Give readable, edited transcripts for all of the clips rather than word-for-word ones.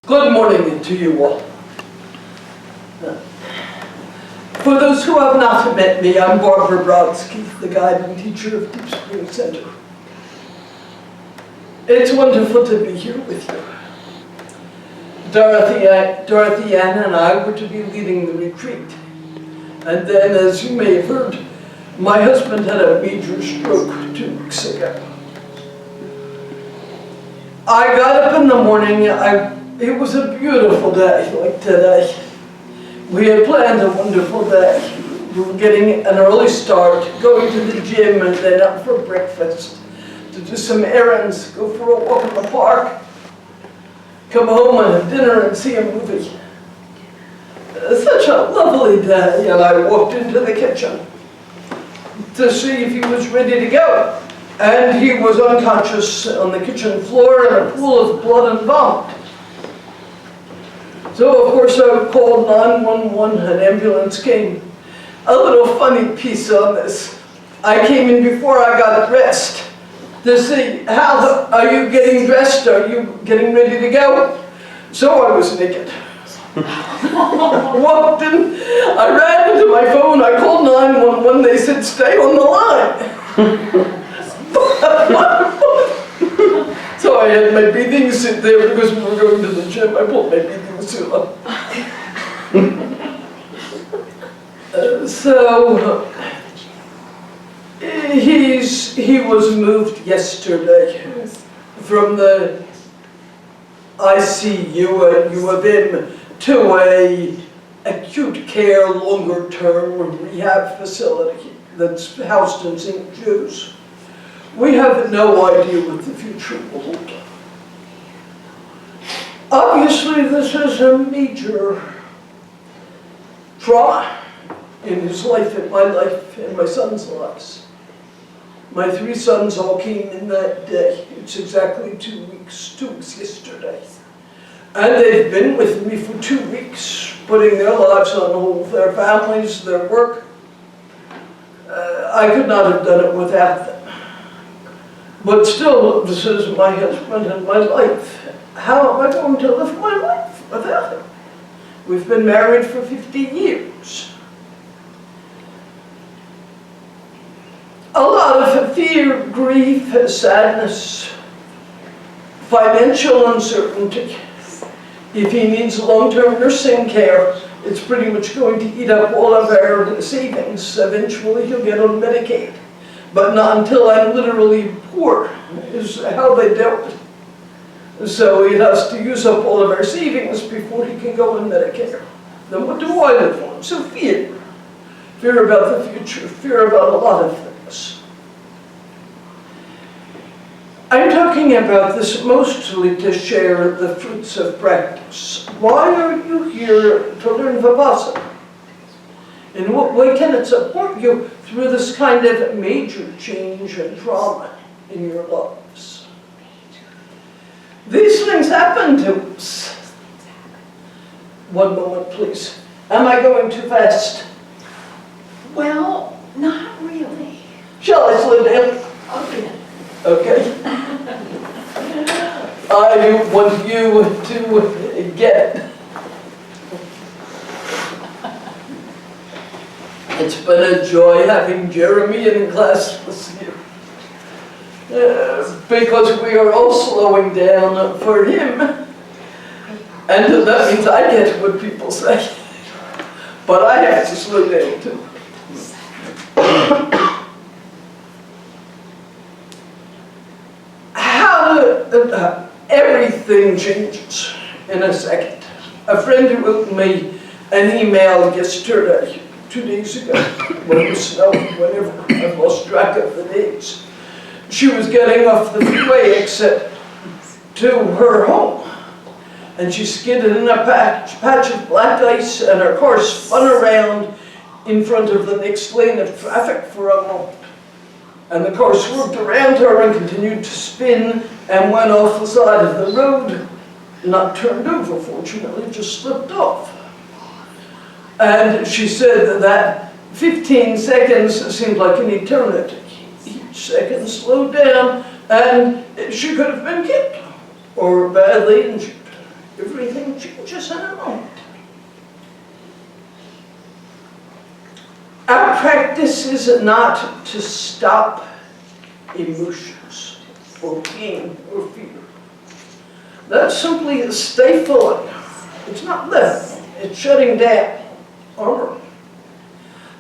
Good morning to you all. For those who have not met me, I'm Barbara Brodsky, the guide and teacher of Deep Spring Center. It's wonderful to be here with you. Dorothy, Ann, and I were to be leading the retreat. And then, as you may have heard, my husband had a major stroke 2 weeks ago. I got up in the morning, it was a beautiful day like today. We had planned a wonderful day. We were getting an early start, going to the gym and then out for breakfast, to do some errands, go for a walk in the park, come home and have dinner and see a movie. Such a lovely day, and I walked into the kitchen to see if he was ready to go. And he was unconscious on the kitchen floor in a pool of blood and vomit. So of course I called 911, an ambulance came. A little funny piece on this. I came in before I got dressed to see, how are you getting dressed? Are you getting ready to go? So I was naked. Walked in, I ran into my phone, I called 911, they said stay on the line. So I had my bathing suit there because we were going to the gym. I pulled my bathing suit up. So he was moved yesterday from the ICU at U of M to a acute care, longer term rehab facility that's housed in St. Jude's. We have no idea what the future will hold. Obviously, this is a major trauma in his life, in my life, and my son's lives. My 3 sons all came in that day. It's exactly 2 weeks yesterday. And they've been with me for 2 weeks, putting their lives on hold, their families, their work. I could not have done it without them. But still, this is my husband and my life. How am I going to live my life without him? We've been married for 50 years. A lot of fear, grief, sadness, financial uncertainty. If he needs long-term nursing care, it's pretty much going to eat up all of our savings. Eventually, he'll get on Medicaid. But not until I'm literally poor, is how they dealt it. So he has to use up all of our savings before he can go on Medicare. Then what do I live on? So fear. Fear about the future, fear about a lot of things. I'm talking about this mostly to share the fruits of practice. Why are you here to learn Vipassana? In what way can it support you through this kind of major change and trauma in your lives? These things happen to us. One moment, please. Am I going too fast? Well, not really. Shall I slow down? Okay. Okay. I want you to get it. It's been a joy having Jeremy in class this year. Because we are all slowing down for him. And that means I get what people say. But I have to slow down too. Everything changes in a second. A friend wrote me an email yesterday, 2 days ago, when it was snowing, whenever, I've lost track of the days. She was getting off the freeway exit to her home, and she skidded in a patch of black ice, and her car spun around in front of the next lane of traffic for a moment. And the car swerved around her and continued to spin and went off the side of the road, not turned over, fortunately, just slipped off. And she said that 15 seconds seemed like an eternity. Each second slowed down, and she could have been killed or badly injured. everything changes in a moment. Our practice is not to stop emotions, or pain, or fear. That's simply a stifling. It's not living, it's shutting down, armor.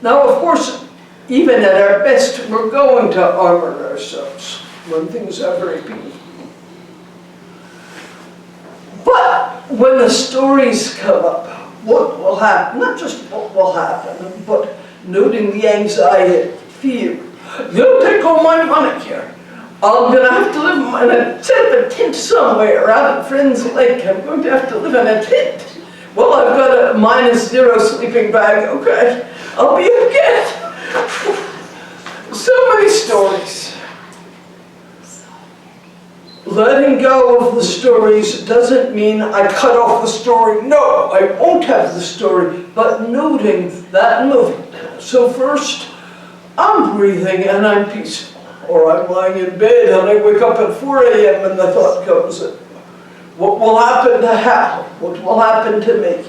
Now, of course, even at our best, we're going to armor ourselves when things are very painful. But when the stories come up, what will happen, not just what will happen, but noting the anxiety, fear. They'll take all my money here. I'm going to have to live in a tent somewhere out at Friends Lake. I'm going to have to live in a tent. Well, I've got a -0 sleeping bag. Okay, I'll be okay. So many stories. Letting go of the stories doesn't mean I cut off the story. No, I won't have the story, but noting that movement. So first, I'm breathing and I'm peaceful. Or I'm lying in bed and I wake up at 4 a.m. and the thought comes in. What will happen to Hal? What will happen to me?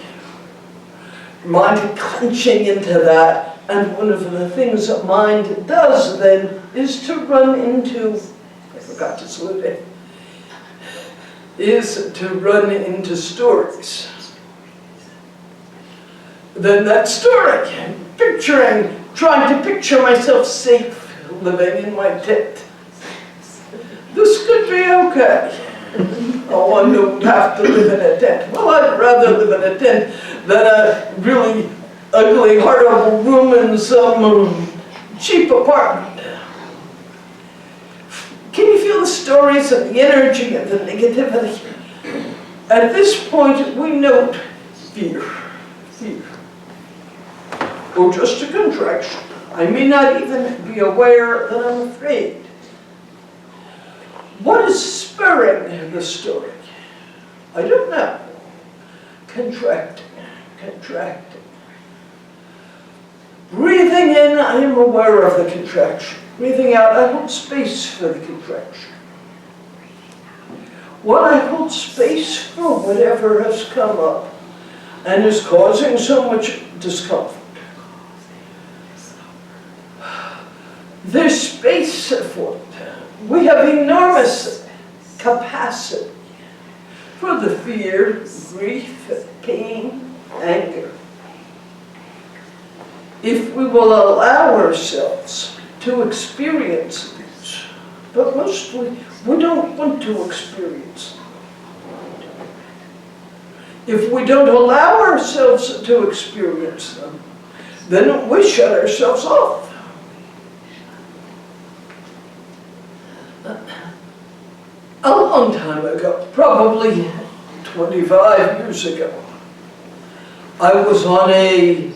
Mind clenching into that. And one of the things that mind does then is to run into, I forgot to salute it, is to run into stories. Then that story, trying to picture myself safe, living in my tent. This could be okay. Oh, I don't have to live in a tent. Well, I'd rather live in a tent than a really ugly, horrible room in some cheap apartment. Can you feel the stories and the energy and the negativity? At this point, we note fear. Fear. Or just a contraction. I may not even be aware that I'm afraid. What is spurring the story? I don't know. Contracting, contracting. Breathing in, I am aware of the contraction. Breathing out, I hold space for the contraction. When I hold space for whatever has come up and is causing so much discomfort, there's space for it. We have enormous capacity for the fear, grief, pain, anger. If we will allow ourselves to experience these, but mostly we don't want to experience them. If we don't allow ourselves to experience them, then we shut ourselves off. A long time ago, probably 25 years ago, I was on a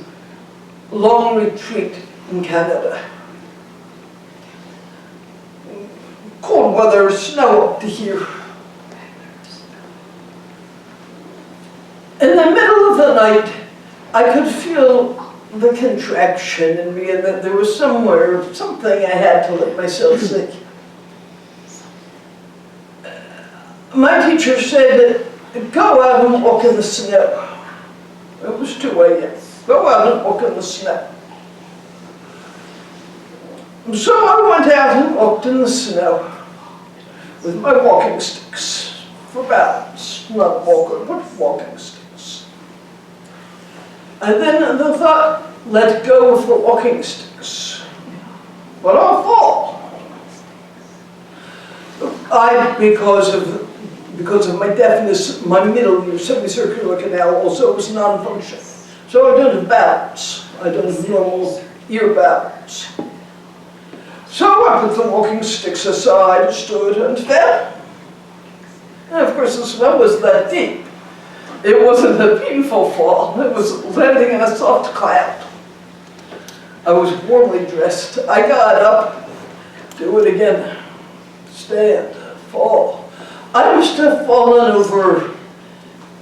long retreat in Canada. Cold weather, snow up to here. In the middle of the night, I could feel the contraction in me and that there was something I had to let myself sink. My teacher said, go out and walk in the snow. It was 2 a.m. Go out and walk in the snow. So I went out and walked in the snow with my walking sticks for balance. Not walker, but walking sticks. And then the thought, let go of the walking sticks. But I'll fall. Because of my deafness, my middle ear, semicircular canal, also was non-functional. So I don't have balance. I don't have normal ear balance. So I put the walking sticks aside, stood, and fell. And of course, the snow was that deep. It wasn't a painful fall. It was landing in a soft cloud. I was warmly dressed. I got up, do it again, stand, fall. I must have fallen over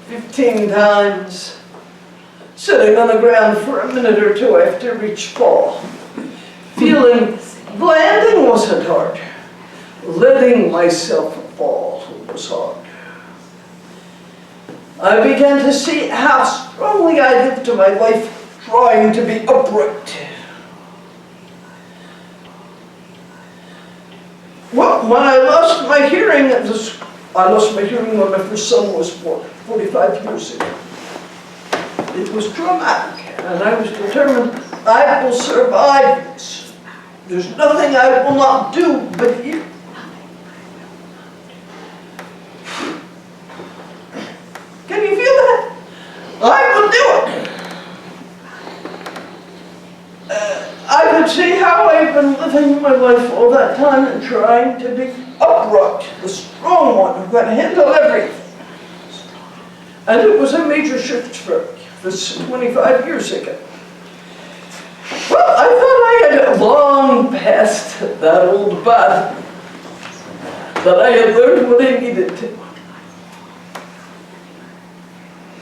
15 times, sitting on the ground for a minute or two after each fall, feeling landing wasn't hard. Letting myself fall was hard. I began to see how strongly I lived my life trying to be upright. Well, when I lost my hearing, I lost my hearing when my first son was born, 45 years ago. It was traumatic, and I was determined I will survive this. There's nothing I will not do but hear. Can you feel that? I will do it. I could see how I've been living my life all that time and trying to be upright, the strong one who can handle everything. And it was a major shift for me. This 25 years ago. Well, I thought I had long passed that old battle, that I had learned what I needed to.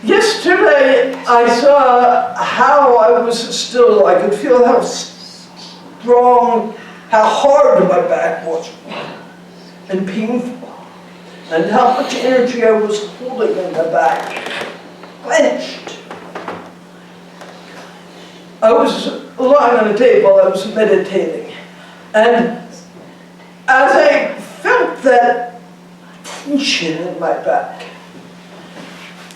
Yesterday, I saw how I was still, I could feel how strong, how hard my back was, and painful, and how much energy I was holding in the back, clenched. I was lying on a table, I was meditating, and as I felt that tension in my back,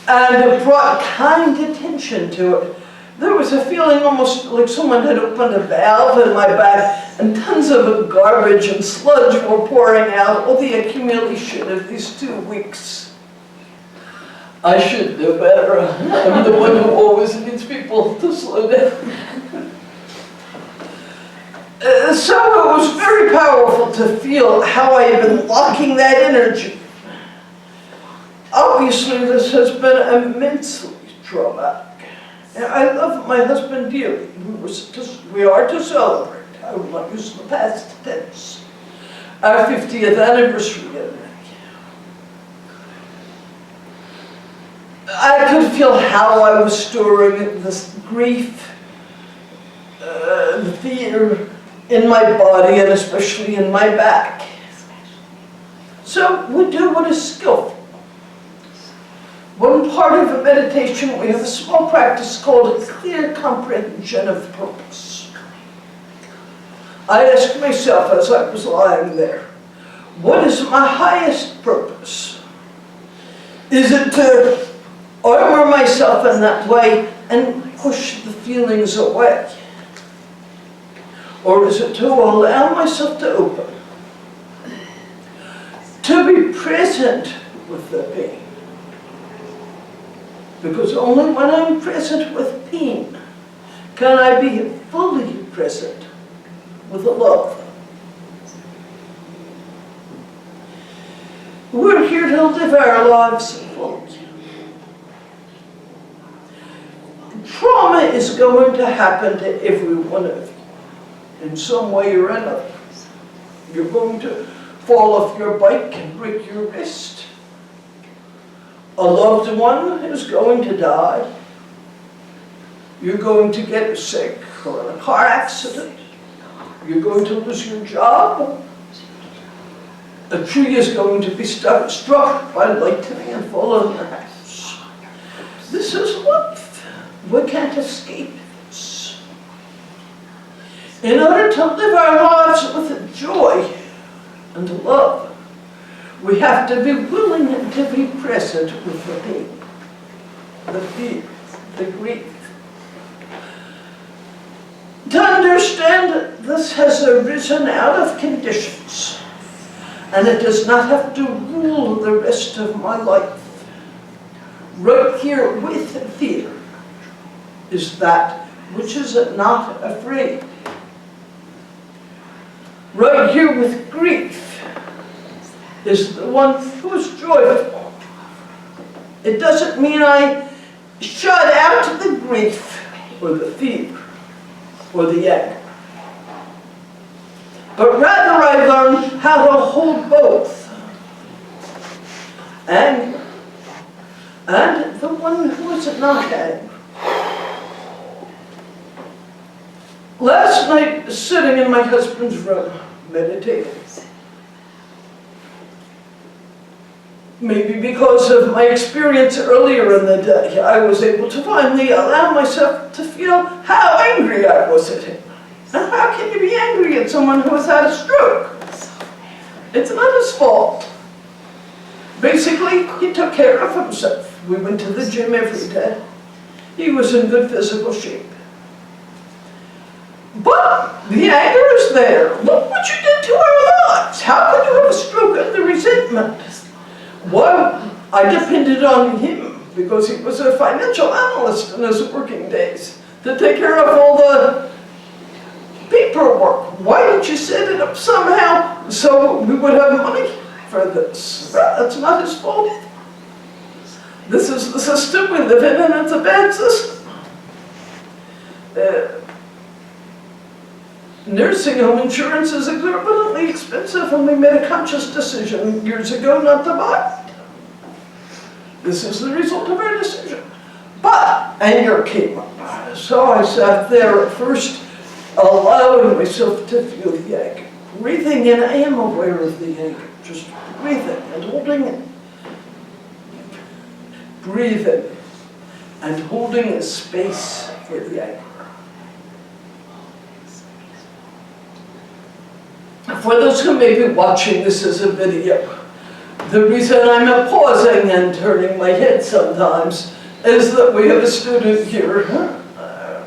and it brought kind attention to it, there was a feeling almost like someone had opened a valve in my back, and tons of garbage and sludge were pouring out, all the accumulation of these 2 weeks. I should do better. I'm the one who always needs people to slow down. So it was very powerful to feel how I had been locking that energy. Obviously, this has been immensely traumatic. And I love my husband dearly. We are to celebrate. I will not use the past tense. Our 50th anniversary. I could feel how I was storing this grief, the fear in my body and especially in my back. So we do what is skillful. One part of a meditation, we have a small practice called clear comprehension of purpose. I asked myself as I was lying there, what is my highest purpose? Is it to armor myself in that way and push the feelings away? Or is it to allow myself to open? To be present with the pain. Because only when I'm present with pain can I be fully present with the love. We're here to live our lives fully. Trauma is going to happen to every one of you in some way or another. You're going to fall off your bike and break your wrist. A loved one is going to die. You're going to get sick or in a car accident. You're going to lose your job. A tree is going to be struck by lightning and fall on your house. This is life. We can't escape this. In order to live our lives with joy and love, we have to be willing to be present with the pain, the fear, the grief. To understand that this has arisen out of conditions, and it does not have to rule the rest of my life. Right here with fear is that which is not afraid. Right here with grief is the one who is joyful. It doesn't mean I shut out the grief or the fear or the anger, but rather I learn how to hold both, anger and the one who is not angry. Last night, sitting in my husband's room, meditating, maybe because of my experience earlier in the day, I was able to finally allow myself to feel how angry I was at him. Now, how can you be angry at someone who has had a stroke? It's not his fault. Basically, he took care of himself. We went to the gym every day. He was in good physical shape. But the anger is there. Look what you did to our lives. How could you have a stroke of the resentment? Well, I depended on him because he was a financial analyst in his working days to take care of all the paperwork. Why didn't you set it up somehow so we would have money for this? Well, that's not his fault. This is the system we live in, and it's a bad system. Nursing home insurance is exorbitantly expensive, and we made a conscious decision years ago not to buy it. This is the result of our decision. But anger came up. So I sat there at first, allowing myself to feel the anger. Breathing in, I am aware of the anger. Just breathing and holding it. Breathing and holding a space for the anger. For those who may be watching this as a video, the reason I'm pausing and turning my head sometimes is that we have a student here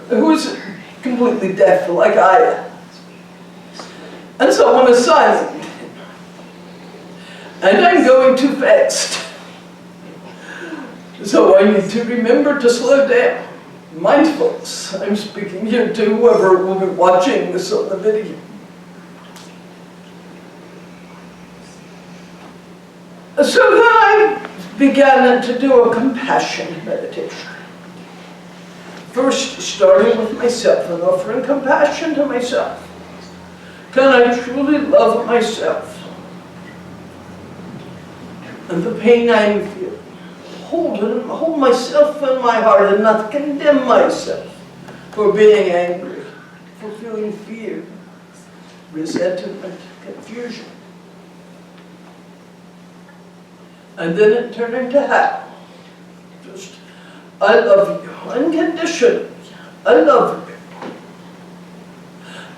who is completely deaf like I am. And someone is silent. And I'm going too fast. So I need to remember to slow down. Mindfulness. I'm speaking here to whoever will be watching this on the video. So then I began to do a compassion meditation. First, starting with myself and offering compassion to myself. Can I truly love myself and the pain I'm feeling? Hold myself in my heart and not condemn myself for being angry, for feeling fear, resentment, confusion. And then it turned into how? Just, I love you, unconditionally. I love you.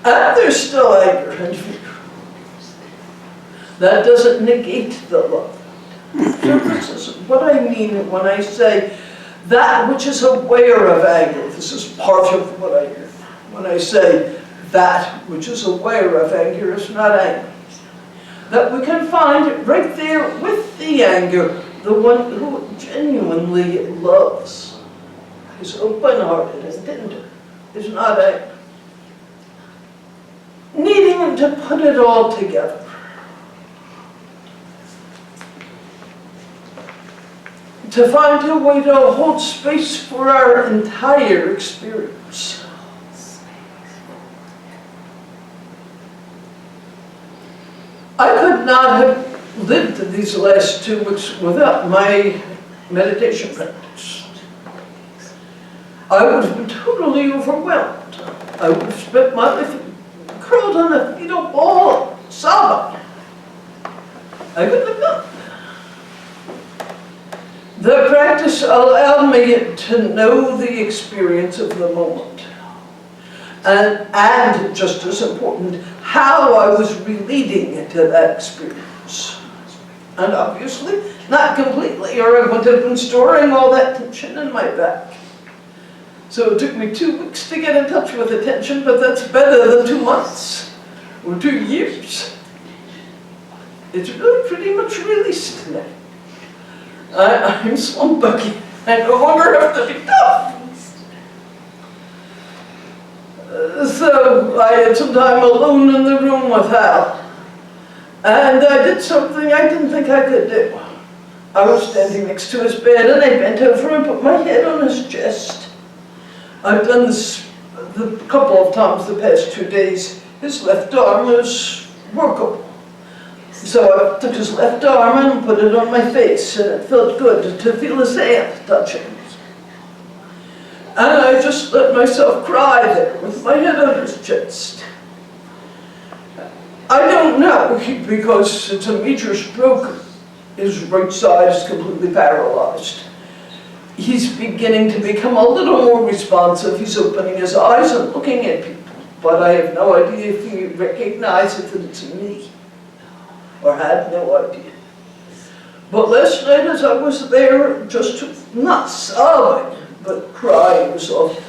And there's still anger and fear. That doesn't negate the love. So this is what I mean when I say that which is aware of anger. This is part of what I mean. When I say that which is aware of anger is not anger. That we can find right there with the anger, the one who genuinely loves, is open-hearted and tender, is not angry. Needing to put it all together. To find a way to hold space for our entire experience. I could not have lived these last 2 weeks without my meditation practice. I would have been totally overwhelmed. I would have spent my life curled on a fetal ball, sobbing. I couldn't have done it. The practice allowed me to know the experience of the moment. And just as important, how I was relating to that experience. And obviously, not completely, or I would have been storing all that tension in my back. So it took me 2 weeks to get in touch with the tension, but that's better than 2 months, or 2 years. It's really pretty much released now. I'm slump bucky. I no longer have to be tough. So I had some time alone in the room with Hal. And I did something I didn't think I could do. I was standing next to his bed and I bent over and put my head on his chest. I've done this a couple of times the past 2 days. His left arm is workable. So I took his left arm and put it on my face, and it felt good to feel his hand touching it. And I just let myself cry there with my head on his chest. I don't know, because it's a major stroke, His right side is completely paralyzed. He's beginning to become a little more responsive. He's opening his eyes and looking at people. But I have no idea if he recognizes that it's me, or had no idea. But last night as I was there, just not sobbing, but crying softly,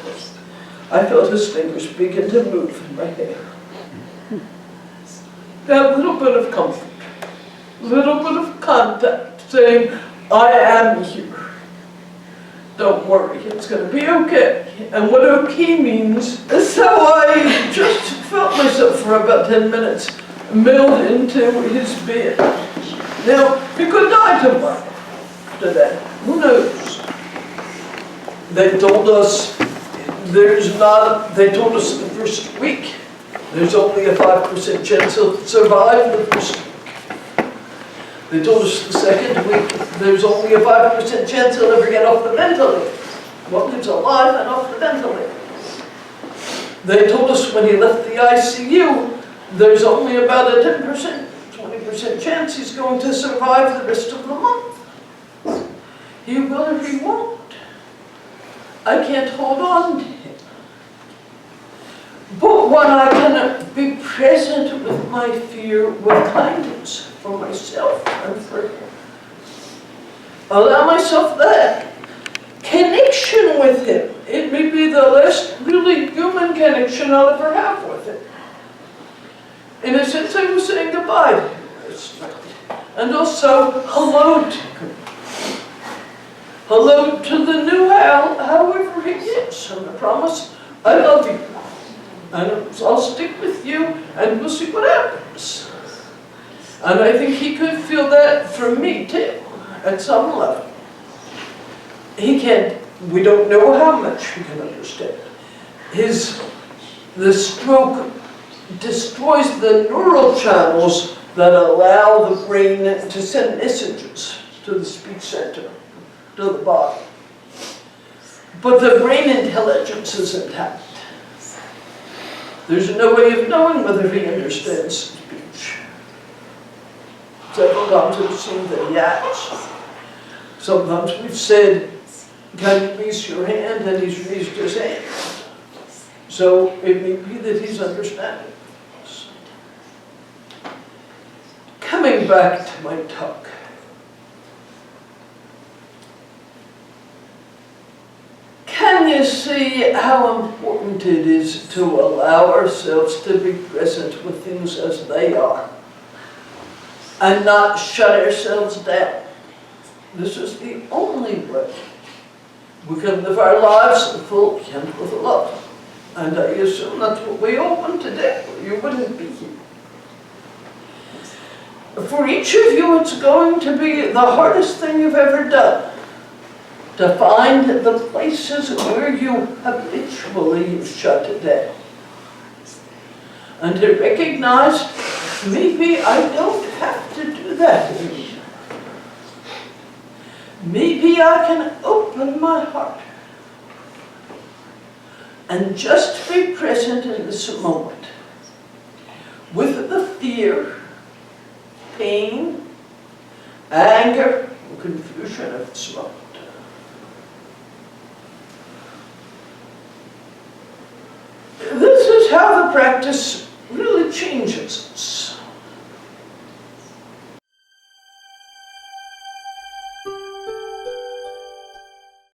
I felt his fingers begin to move in my hair. That little bit of comfort, little bit of contact, saying, I am here. Don't worry, it's going to be okay. And what okay means is how I just felt myself for about 10 minutes, milled into his bed. Now, he could die tomorrow, today. Who knows? They told us they told us the first week, there's only a 5% chance he'll survive the first week. They told us the second week, there's only a 5% chance he'll ever get off the ventilator. Well, he's alive and off the ventilator. They told us when he left the ICU, there's only about a 10%, 20% chance he's going to survive the rest of the month. He will or he won't. I can't hold on to him. But when I can be present with my fear with kindness for myself and for him, allow myself that connection with him. It may be the last really human connection I'll ever have with him. In a sense, I was saying goodbye to him this night. And also, hello to him. Hello to the new Hal, however he is. And I promise, I love you. And I'll stick with you, and we'll see what happens. And I think he could feel that from me, too, at some level. He can't, we don't know how much he can understand. The stroke destroys the neural channels that allow the brain to send messages to the speech center, to the body. But the brain intelligence is intact. There's no way of knowing whether he understands speech. Several times we've seen that he has. Sometimes we've said, can you raise your hand? And he's raised his hand. So it may be that he's understanding us. Coming back to my talk. Can you see how important it is to allow ourselves to be present with things as they are and not shut ourselves down? This is the only way we can live our lives fully and with love. And I assume that's what we all want to do. You wouldn't be here. For each of you, it's going to be the hardest thing you've ever done. To find the places where you habitually shut it down. And to recognize, maybe I don't have to do that anymore. Maybe I can open my heart and just be present in this moment with the fear, pain, anger, and confusion of this moment. This is how the practice really changes.